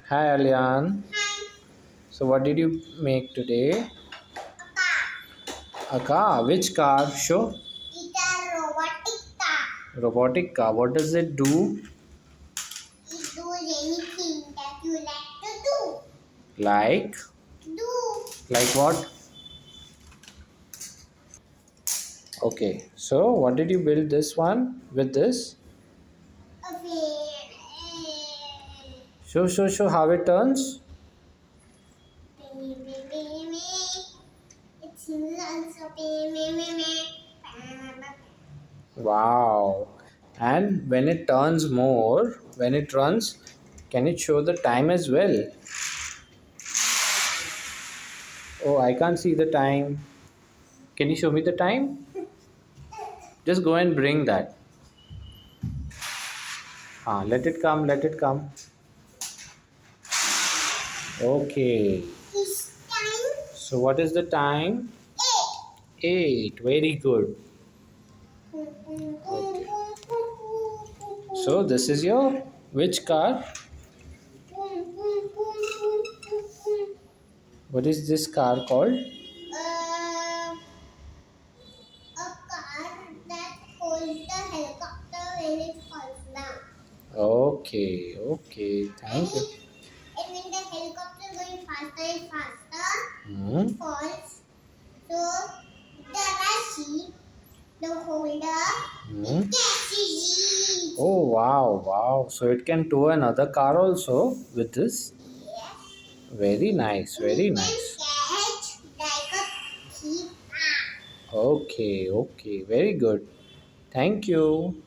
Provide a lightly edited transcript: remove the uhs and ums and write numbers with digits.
Hi Alian. So what did you make today? A car. Which car? Show. It's a robotic car. Robotic car. What does it do? It does anything that you like to do. Like? Do Like what? Okay. So what did you build this one with this? a fan. Show how it turns. It seems also Wow. And when it turns more, when it runs, can it show the time as well? Oh, I can't see the time. Can you show me the time? Just go and bring that. Let it come, let it come. Okay. It's time So what is the time? 8. 8. Very good. Okay. So this is your which car? What is this car called? A car that holds the helicopter when it falls down. Okay, okay. And, Thank you. it, and when the helicopter is going faster and faster, Hmm. it falls. So the Rashi, the holder, Hmm. it catches it. Oh wow, wow. So it can tow another car also with this. Yes. Very nice, And it very can nice. catch like a thief. Okay, okay. Very good. Thank you.